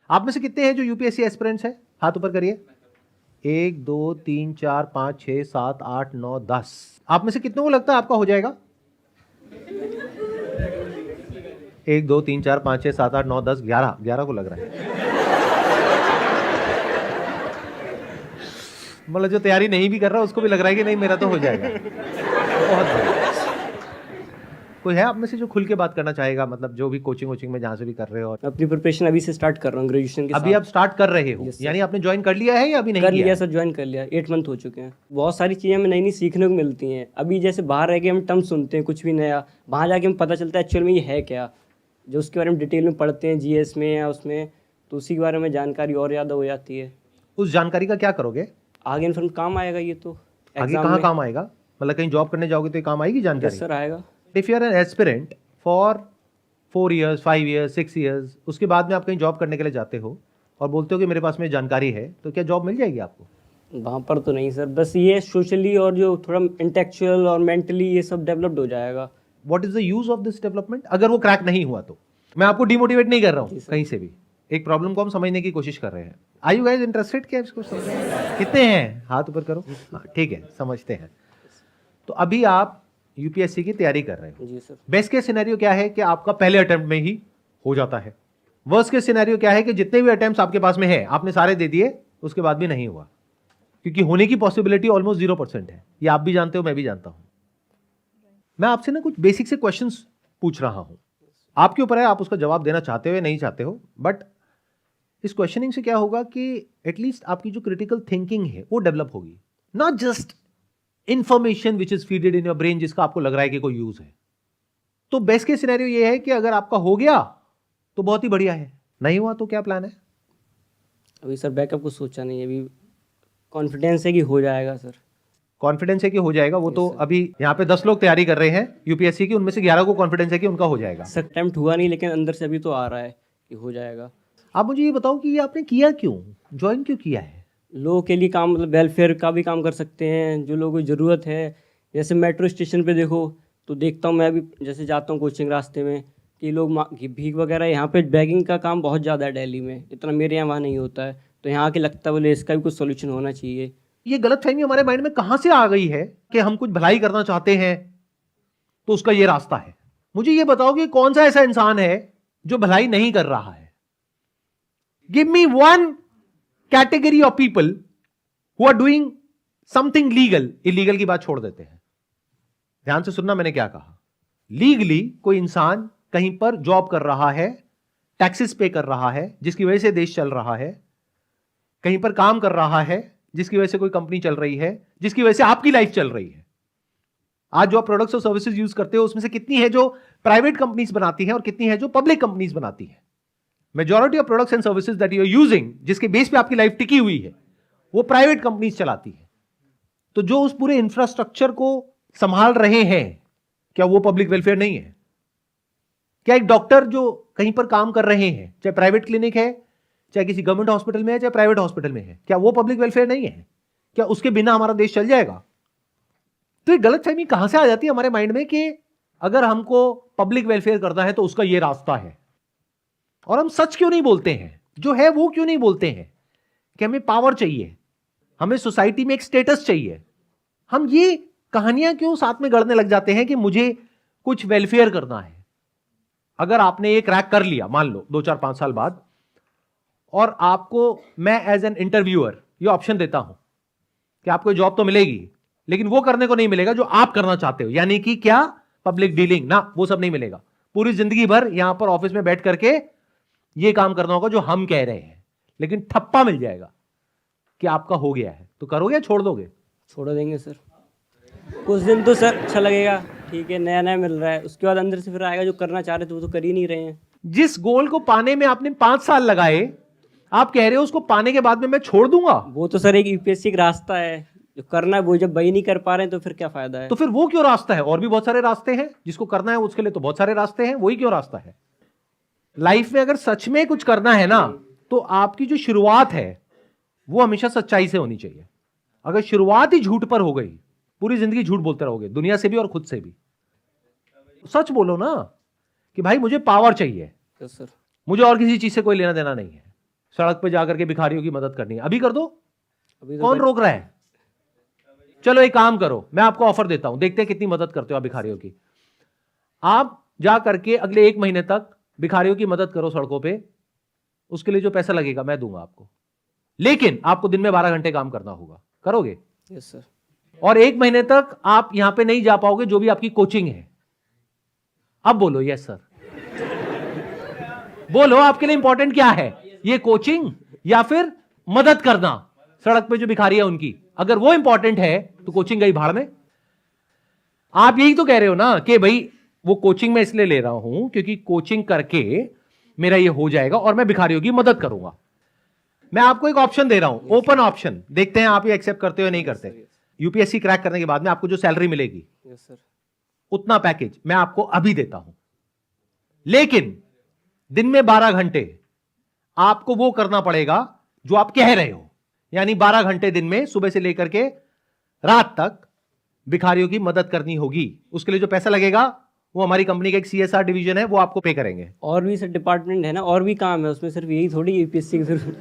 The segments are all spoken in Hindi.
आप में से कितने हैं जो यूपीएससी एस्पिरेंट्स हैं? हाथ ऊपर करिए। 1 2 3 4 5 6 7 8 9 10। आप में से कितनों को लगता है आपका हो जाएगा? 1 2 3 4 5 6 7 8 9 10 11 को लग रहा है। मतलब जो तैयारी नहीं भी कर रहा उसको भी लग रहा है कि नहीं मेरा तो हो जाएगा। बहुत बढ़िया। कोई है आप में से जो खुल के बात करना चाहेगा, मतलब जो भी कोचिंग में जहाँ से भी कर रहे हो? और अपनी प्रिपरेशन अभी से स्टार्ट कर रहा हूँ ग्रेजुएशन के अभी साथ। आप स्टार्ट कर रहे हो? यानी आपने ज्वाइन कर लिया है या अभी नहीं कर किया? लिया सर, ज्वाइन कर लिया, 8 मंथ हो चुके हैं। बहुत सारी चीज़ें हमें नई नई सीखने को मिलती हैं। अभी जैसे बाहर रह के हम टर्म सुनते हैं कुछ भी नया, वहाँ जाके हमें पता चलता है एक्चुअल में ये है क्या, जो उसके बारे में डिटेल में पढ़ते हैं जीएस में या उसमें, तो उसी के बारे में जानकारी और ज़्यादा हो जाती है। उस जानकारी का क्या करोगे आगे इन्फॉर्म काम आएगा ये तो आगे? एग्जाम कहाँ में। काम आएगा? मतलब कहीं जॉब करने जाओगे तो ये काम आएगी जानकारी? सर आएगा। If you are an aspirant for 4 years 5 years 6 years, उसके बाद में आप कहीं जॉब करने के लिए जाते हो और बोलते हो कि मेरे पास में जानकारी है, तो क्या जॉब मिल जाएगी आपको? वहाँ पर तो नहीं सर, बस ये सोशली और जो थोड़ा इंटेलेक्चुअल और मेंटली ये सब डेवलप्ड हो जाएगा। What is the use of this development? अगर वो क्रैक नहीं हुआ तो मैं आपको डिमोटिवेट नहीं कर रहा हूँ कहीं से भी, एक प्रॉब्लम को हम समझने की कोशिश कर रहे हैं। Are you guys interested? क्या इसको समझ कितने हैं? हाथ ऊपर करो। हाँ ठीक है, समझते हैं। तो अभी आप यूपीएससी की तैयारी कर रहे हो। जी सर। बेस्ट केस सिनेरियो क्या है कि आपका पहले अटेम्प्ट में ही हो जाता है। वर्स्ट केस सिनेरियो क्या है कि जितने भी अटेम्प्ट्स आपके पास में है आपने सारे दे दिए, उसके बाद भी नहीं हुआ, क्योंकि होने की पॉसिबिलिटी ऑलमोस्ट 0% है। ये आप भी जानते हो, मैं भी जानता हूं। मैं आपसे ना कुछ बेसिक से क्वेश्चंस पूछ रहा हूं, आपके ऊपर है आप उसका जवाब देना चाहते हो या नहीं चाहते हो। बट इस क्वेश्चनिंग से क्या होगा कि एटलीस्ट आपकी जो क्रिटिकल थिंकिंग है वो डेवलप होगी, not just information which is feeded in your brain जिसका आपको लग रहा है कि कोई यूज है। तो बेस्ट केस सिनेरियो ये है कि अगर आपका हो गया तो बहुत ही बढ़िया है, नहीं हुआ तो क्या प्लान है? अभी सर बैकअप को सोचा नहीं, अभी कॉन्फिडेंस है कि हो जाएगा सर। कॉन्फिडेंस है कि हो जाएगा? वो तो अभी यहाँ पे 10 लोग तैयारी कर रहे हैं यूपीएससी की, उनमें से 11 को कॉन्फिडेंस है कि उनका हो जाएगा। सर अटेम्प्ट हुआ नहीं, लेकिन अंदर से अभी तो आ रहा है कि हो जाएगा। आप मुझे ये बताओ कि ये आपने किया क्यों, ज्वाइन क्यों किया है? लोगों के लिए काम, मतलब वेलफेयर का भी काम कर सकते हैं, जो लोगों को ज़रूरत है। जैसे मेट्रो स्टेशन पे देखो तो देखता हूँ मैं, अभी जैसे जाता हूँ कोचिंग रास्ते में, कि लोग भीख वगैरह, यहाँ पे बैगिंग का काम बहुत ज़्यादा है दिल्ली में, इतना मेरे यहाँ वहाँ नहीं होता है। तो यहाँ के लगता है बोले इसका भी कुछ सोल्यूशन होना चाहिए। ये गलतफहमी हमारे माइंड में कहां से आ गई है कि हम कुछ भलाई करना चाहते हैं तो उसका ये रास्ता है? मुझे ये बताओ कि कौन सा ऐसा इंसान है जो भलाई नहीं कर रहा है? Give me one category of people who are doing something legal. Illegal की बात छोड़ देते हैं, ध्यान से सुनना मैंने क्या कहा। लीगली कोई इंसान कहीं पर जॉब कर रहा है, टैक्सेस पे कर रहा है जिसकी वजह से देश चल रहा है, कहीं पर काम कर रहा है जिसकी वजह से कोई कंपनी चल रही है, जिसकी वजह से आपकी लाइफ चल रही है। आज जो आप प्रोडक्ट्स और सर्विसेज यूज करते हो उसमें से कितनी है जो प्राइवेट कंपनीज बनाती हैं और कितनी है जो पब्लिक कंपनीज बनाती हैं? Majority of products and services that you are using, जिसके बेस पे आपकी लाइफ टिकी हुई है, वो प्राइवेट कंपनीज चलाती है। तो जो उस पूरे इंफ्रास्ट्रक्चर को संभाल रहे हैं, क्या वो पब्लिक वेलफेयर नहीं है? क्या एक डॉक्टर जो कहीं पर काम कर रहे हैं, चाहे प्राइवेट क्लिनिक है, चाहे किसी गवर्नमेंट हॉस्पिटल में है, चाहे प्राइवेट हॉस्पिटल में है, क्या वो पब्लिक वेलफेयर नहीं है? क्या उसके बिना हमारा देश चल जाएगा? तो ये गलतफहमी कहां से आ जाती है हमारे माइंड में कि अगर हमको पब्लिक वेलफेयर करना है तो उसका ये रास्ता है। और हम सच क्यों नहीं बोलते हैं, जो है वो क्यों नहीं बोलते हैं कि हमें पावर चाहिए, हमें सोसाइटी में एक स्टेटस चाहिए? हम ये कहानियां क्यों साथ में गढ़ने लग जाते हैं कि मुझे कुछ वेलफेयर करना है? अगर आपने ये क्रैक कर लिया, मान लो 2 4 5 साल बाद, और आपको मैं एज एन इंटरव्यूअर ये ऑप्शन देता हूं कि आपको जॉब तो मिलेगी लेकिन वो करने को नहीं मिलेगा जो आप करना चाहते हो, यानी कि क्या? पब्लिक डीलिंग ना, वो सब नहीं मिलेगा। पूरी जिंदगी भर यहां पर ऑफिस में बैठ करके ये काम करना होगा जो हम कह रहे हैं, लेकिन ठप्पा मिल जाएगा कि आपका हो गया है। तो करोगे या छोड़ दोगे? छोड़ देंगे सर। कुछ दिन तो सर अच्छा लगेगा, ठीक है नया नया मिल रहा है, उसके बाद अंदर से फिर आएगा जो करना चाह रहे थे वो तो कर ही नहीं रहे हैं। जिस गोल को पाने में आपने 5 साल लगाए, आप कह रहे हो उसको पाने के बाद में मैं छोड़ दूंगा? वो तो सर एक यूपीएससी का रास्ता है, जो करना है वो जब वही नहीं कर पा रहे हैं तो फिर क्या फायदा है? तो फिर वो क्यों रास्ता है? और भी बहुत सारे रास्ते हैं, जिसको करना है उसके लिए तो बहुत सारे रास्ते हैं, वही क्यों रास्ता है? लाइफ में अगर सच में कुछ करना है ना, तो आपकी जो शुरुआत है वो हमेशा सच्चाई से होनी चाहिए। अगर शुरुआत ही झूठ पर हो गई, पूरी जिंदगी झूठ बोलते रहोगे, दुनिया से भी और खुद से भी। सच बोलो ना कि भाई मुझे पावर चाहिए, तो सर मुझे और किसी चीज से कोई लेना देना नहीं है। सड़क पे जाकर के भिखारियों की मदद करनी है, अभी कर दो, अभी तो कौन रोक रहा है? चलो एक काम करो, मैं आपको ऑफर देता हूं, देखते हैं कितनी मदद करते हो आप भिखारियों की। आप जा करके अगले 1 महीने तक भिखारियों की मदद करो सड़कों पे, उसके लिए जो पैसा लगेगा मैं दूंगा आपको, लेकिन आपको दिन में 12 घंटे काम करना होगा। करोगे? Yes sir. और 1 महीने तक आप यहां पे नहीं जा पाओगे, जो भी आपकी कोचिंग है। अब बोलो यस सर, बोलो आपके लिए इंपॉर्टेंट क्या है, ये कोचिंग या फिर मदद करना सड़क पे जो भिखारी है उनकी? अगर वो इंपॉर्टेंट है तो कोचिंग गई भाड़ में। आप यही तो कह रहे हो ना कि भाई वो कोचिंग में इसलिए ले रहा हूं क्योंकि कोचिंग करके मेरा ये हो जाएगा और मैं भिखारियों की मदद करूंगा। मैं आपको एक ऑप्शन दे रहा हूं, ओपन ऑप्शन, देखते हैं आप ये एक्सेप्ट करते हो या नहीं करते। यूपीएससी क्रैक करने के बाद में आपको जो सैलरी मिलेगी, यस सर। उतना पैकेज मैं आपको अभी देता हूं, लेकिन दिन में 12 घंटे आपको वो करना पड़ेगा जो आप कह रहे हो, यानी 12 घंटे दिन में सुबह से लेकर के रात तक भिखारियों की मदद करनी होगी। उसके लिए जो पैसा लगेगा वो हमारी कंपनी का एक सीएसआर डिवीजन है, वो आपको पे करेंगे। और भी सर डिपार्टमेंट है ना, और भी काम है उसमें, सिर्फ यही थोड़ी यूपीएससी की जरूरत।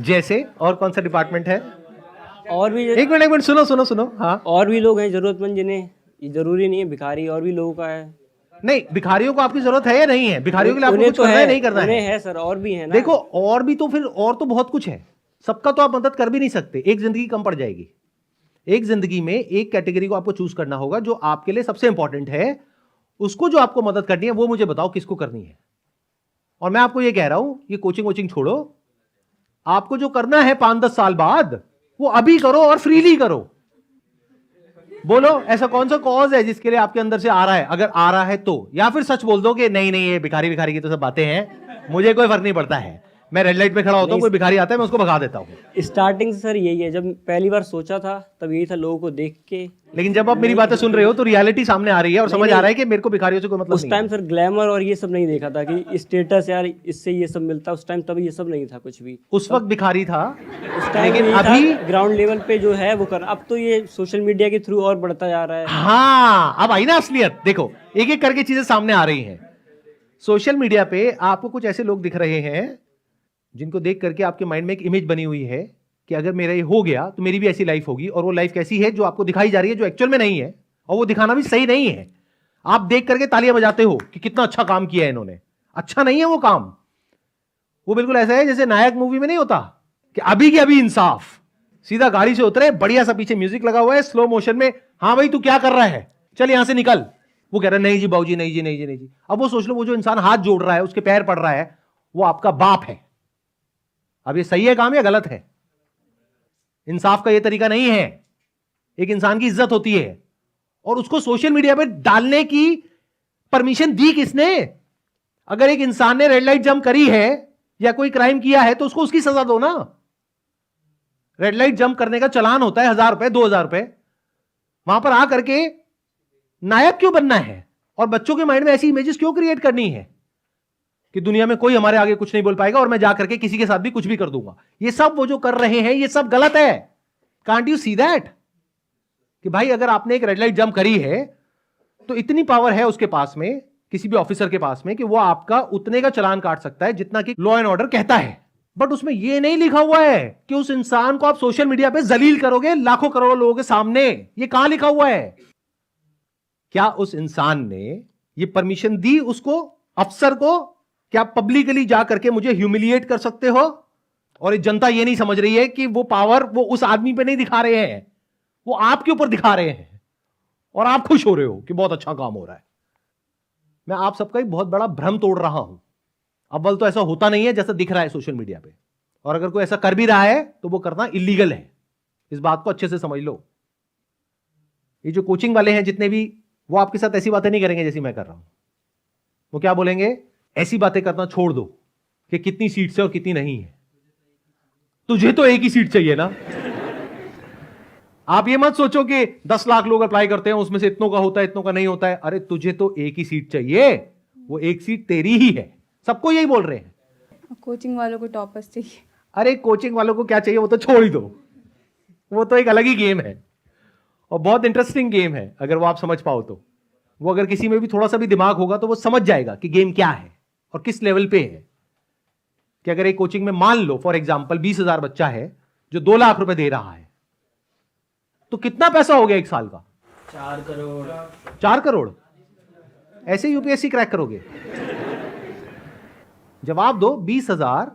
जैसे और कौन सा डिपार्टमेंट है? और भी एक मिनट सुनो सुनो सुनो। हाँ, और भी लोग हैं जरूरतमंद, जिन्हें ये जरूरी नहीं है भिखारी, और भी लोगों का है। नहीं, भिखारियों को आपकी जरूरत है या नहीं है? भिखारियों के लिए आपको उन्हें कुछ तो करना है, है नहीं करना उन्हें है? है सर, और भी है ना। देखो, और भी तो फिर और तो बहुत कुछ है, सबका तो आप मदद कर भी नहीं सकते, एक जिंदगी कम पड़ जाएगी। एक जिंदगी में एक कैटेगरी को आपको चूज करना होगा जो आपके लिए सबसे इंपॉर्टेंट है, उसको जो आपको मदद करनी है वो मुझे बताओ किसको करनी है। और मैं आपको ये कह रहा हूं, ये कोचिंग वोचिंग छोड़ो, आपको जो करना है 5-10 साल बाद वो अभी करो और फ्रीली करो। बोलो ऐसा कौन सा कॉज है जिसके लिए आपके अंदर से आ रहा है? अगर आ रहा है तो, या फिर सच बोल दो कि नहीं नहीं ये भिखारी भिखारी की तो सब बातें हैं, मुझे कोई फर्क नहीं पड़ता है, मैं रेड लाइट पे खड़ा होता हूं, कोई भिखारी आता है मैं उसको भगा देता हूं। स्टार्टिंग से सर यही है, जब पहली बार सोचा था तब यही था, लोगों को देख के। लेकिन जब आप मेरी बातें सुन रहे हो तो रियलिटी सामने आ रही है और समझ आ रहा है कि मेरे को भिखारियों से कोई मतलब उस नहीं टाइम है। सर ग्लैमर और ये सब नहीं देखा था कि स्टेटस यार इससे ये सब मिलता, उस टाइम तब ये सब नहीं था कुछ भी। उस वक्त भिखारी था, उस टाइम लेकिन अभी अभी ग्राउंड लेवल पे जो है वो कर, अब तो ये सोशल मीडिया के थ्रू और बढ़ता जा रहा है। हाँ, अब आई ना असलियत। देखो एक एक करके चीजें सामने आ रही हैं। सोशल मीडिया पे आपको कुछ ऐसे लोग दिख रहे हैं जिनको देख करके आपके माइंड में एक इमेज बनी हुई है कि अगर मेरा ये हो गया तो मेरी भी ऐसी लाइफ होगी, और वो लाइफ कैसी है जो आपको दिखाई जा रही है, जो एक्चुअल में नहीं है, और वो दिखाना भी सही नहीं है। आप देख करके तालियां बजाते हो कि कितना अच्छा काम किया है इन्होंने, अच्छा नहीं है वो काम। वो बिल्कुल ऐसा है जैसे नायक मूवी में नहीं होता कि अभी की अभी इंसाफ, सीधा गाड़ी से उतरे, बढ़िया सा पीछे म्यूजिक लगा हुआ है स्लो मोशन में, हाँ भाई तू क्या कर रहा है, चल यहां से निकल। वो कह रहा है नहीं जी बाबूजी, नहीं जी, नहीं जी, नहीं जी। अब वो सोच लो, वो जो इंसान हाथ जोड़ रहा है, उसके पैर पड़ रहा है, वो आपका बाप है। अब ये सही है काम या गलत है? इंसाफ का ये तरीका नहीं है। एक इंसान की इज्जत होती है, और उसको सोशल मीडिया पे डालने की परमिशन दी किसने? अगर एक इंसान ने रेड लाइट जंप करी है या कोई क्राइम किया है तो उसको उसकी सजा दो ना। रेड लाइट जंप करने का चालान होता है 1000 रुपए, 2000 रुपए। वहां पर आकर के नायक क्यों बनना है, और बच्चों के माइंड में ऐसी इमेजेस क्यों क्रिएट करनी है कि दुनिया में कोई हमारे आगे कुछ नहीं बोल पाएगा और मैं जाकर के किसी के साथ भी कुछ भी कर दूंगा? ये सब वो जो कर रहे हैं ये सब गलत है। Can't you see that? कि भाई अगर आपने एक रेड लाइट जंप करी है तो इतनी पावर है उसके पास में, किसी भी ऑफिसर के पास में, कि वो आपका उतने का चालान काट सकता है जितना कि लॉ एंड ऑर्डर कहता है। बट उसमें ये नहीं लिखा हुआ है कि उस इंसान को आप सोशल मीडिया पे जलील करोगे लाखों करोड़ों लोगों के सामने। ये कहां लिखा हुआ है? क्या उस इंसान ने ये परमिशन दी उसको, अफसर को, क्या पब्लिकली जाकर के मुझे ह्यूमिलिएट कर सकते हो? और जनता ये नहीं समझ रही है कि वो पावर वो उस आदमी पे नहीं दिखा रहे हैं, वो आपके ऊपर दिखा रहे हैं, और आप खुश हो रहे हो कि बहुत अच्छा काम हो रहा है। मैं आप सबका एक बहुत बड़ा भ्रम तोड़ रहा हूं। अव्वल तो ऐसा होता नहीं है जैसा दिख रहा है सोशल मीडिया पे, और अगर कोई ऐसा कर भी रहा है तो वो करना इलीगल है। इस बात को अच्छे से समझ लो। ये जो कोचिंग वाले हैं जितने भी, वो आपके साथ ऐसी बातें नहीं करेंगे जैसी मैं कर रहा हूं। वो क्या बोलेंगे? ऐसी बातें करना छोड़ दो कि कितनी सीट्स है और कितनी नहीं है। तुझे तो एक ही सीट चाहिए ना। आप ये मत सोचो कि 10 लाख लोग अप्लाई करते हैं, उसमें से इतनों का होता है, इतनों का नहीं होता है। अरे तुझे तो एक ही सीट चाहिए, वो एक सीट तेरी ही है। सबको यही बोल रहे हैं। कोचिंग वालों को टॉपर्स चाहिए। अरे कोचिंग वालों को क्या चाहिए वो तो छोड़ ही दो, वो तो एक अलग ही गेम है, और बहुत इंटरेस्टिंग गेम है अगर वो आप समझ पाओ तो। वो अगर किसी में भी थोड़ा सा भी दिमाग होगा तो वो समझ जाएगा कि गेम क्या है और किस लेवल पे है। कि अगर एक कोचिंग में मान लो फॉर एग्जांपल 20,000 बच्चा है जो 2 लाख रुपए दे रहा है, तो कितना पैसा हो गया एक साल का? 4 करोड़। 4 करोड़। ऐसे यूपीएससी क्रैक करोगे? जवाब दो। 20,000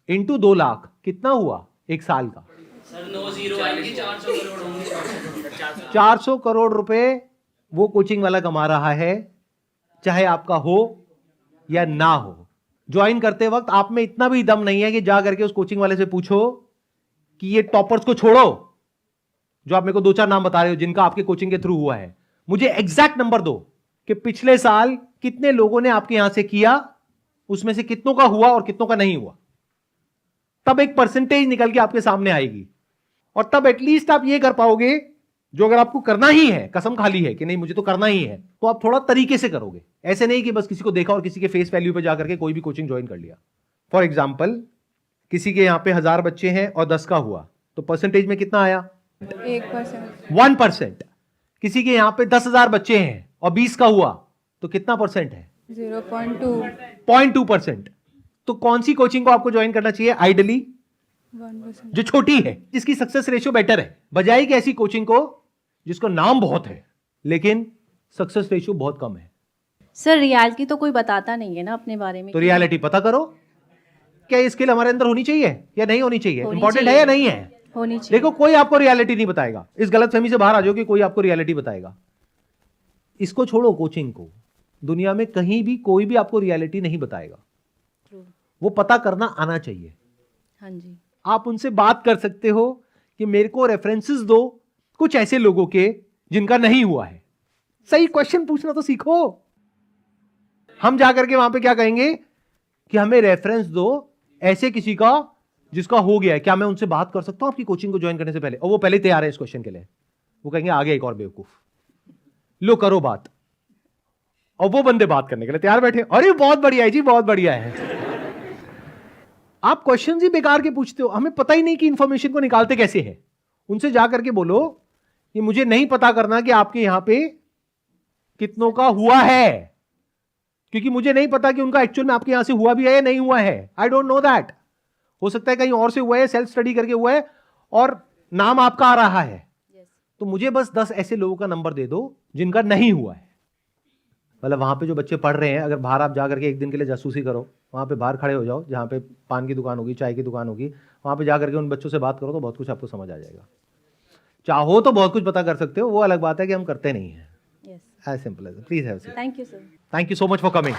इंटू 2 लाख कितना हुआ एक साल का? सर 9 जीरो आएंगे, 400 करोड़ होंगे। 400 करोड़ रुपए वो कोचिंग वाला कमा रहा है, चाहे आपका हो या ना हो। ज्वाइन करते वक्त आप में इतना भी दम नहीं है कि जा करके उस कोचिंग वाले से पूछो कि ये टॉपर्स को छोड़ो, जो आप मेरे को 2-4 नाम बता रहे हो जिनका आपके कोचिंग के थ्रू हुआ है, मुझे एग्जैक्ट नंबर दो कि पिछले साल कितने लोगों ने आपके यहां से किया, उसमें से कितनों का हुआ और कितनों का नहीं हुआ। तब एक परसेंटेज निकल के आपके सामने आएगी और तब एटलीस्ट आप ये कर पाओगे जो अगर आपको करना ही है, कसम खा ली है कि नहीं मुझे तो करना ही है, तो आप थोड़ा तरीके से करोगे। ऐसे नहीं कि बस किसी को देखा और किसी के फेस वैल्यू पे जाकर के कोई भी कोचिंग ज्वाइन कर लिया। फॉर एग्जाम्पल किसी के यहां पे 1000 बच्चे हैं और 10 का हुआ, तो परसेंटेज में कितना आया? 1%। 1%। किसी के यहां पे 10,000 बच्चे हैं और 20 का हुआ, तो कितना परसेंट है? 0.2। 0.2%। तो कौन सी कोचिंग को आपको ज्वाइन करना चाहिए आइडली? 1%। जो छोटी है, जिसकी सक्सेस रेशियो बेटर है, बजाय कि ऐसी कोचिंग को जिसको नाम बहुत है लेकिन सक्सेस रेशियो बहुत कम है। सर रियलिटी तो कोई बताता नहीं है ना अपने बारे में। तो रियलिटी पता करो। क्या ये स्किल हमारे अंदर होनी चाहिए या नहीं होनी चाहिए? होनी इंपॉर्टेंट है चाहिए। या नहीं है? होनी चाहिए। देखो कोई आपको रियलिटी नहीं बताएगा। इस गलतफहमी से बाहर आ जाओ कि कोई आपको रियलिटी बताएगा। इसको छोड़ो, कोचिंग को। दुनिया में कहीं भी कोई भी आपको रियलिटी नहीं बताएगा। True। वो पता करना आना चाहिए। हाँ जी। आप उनसे बात कर सकते हो कि मेरे को रेफरेंसेस दो कुछ ऐसे लोगों के जिनका नहीं हुआ है। सही क्वेश्चन पूछना तो सीखो। हम जाकर के वहां पे क्या कहेंगे कि हमें रेफरेंस दो ऐसे किसी का जिसका हो गया है, क्या मैं उनसे बात कर सकता हूं आपकी कोचिंग को ज्वाइन करने से पहले? और वो पहले तैयार है इस क्वेश्चन के लिए। वो कहेंगे आगे एक और बेवकूफ, लो करो बात। और वो बंदे बात करने के लिए तैयार बैठे, अरे बहुत बढ़िया है जी, बहुत बढ़िया है। आप क्वेश्चन ही बेकार के पूछते हो, हमें पता ही नहीं कि इंफॉर्मेशन को निकालते कैसे है। उनसे जाकर के बोलो कि मुझे नहीं पता करना कि आपके यहां पे कितनों का हुआ है, क्योंकि मुझे नहीं पता कि उनका एक्चुअल में आपके यहां से हुआ भी है या नहीं हुआ है। I don't know that. हो सकता है कहीं और से हुआ है, सेल्फ स्टडी करके हुआ है और नाम आपका आ रहा है। तो मुझे बस 10 ऐसे लोगों का नंबर दे दो जिनका नहीं हुआ है। मतलब वहां पे जो बच्चे पढ़ रहे हैं, अगर बाहर आप जाकर के एक दिन के लिए जासूसी करो, वहां पे बाहर खड़े हो जाओ जहां पे पान की दुकान होगी, चाय की दुकान होगी, वहां पे जाकर के उन बच्चों से बात करो तो बहुत कुछ आपको समझ आ जाएगा। चाहो तो बहुत कुछ पता कर सकते हो, वो अलग बात है कि हम करते नहीं है। Yes. As simple as. Please have a seat. Thank you sir. Thank you so much for coming.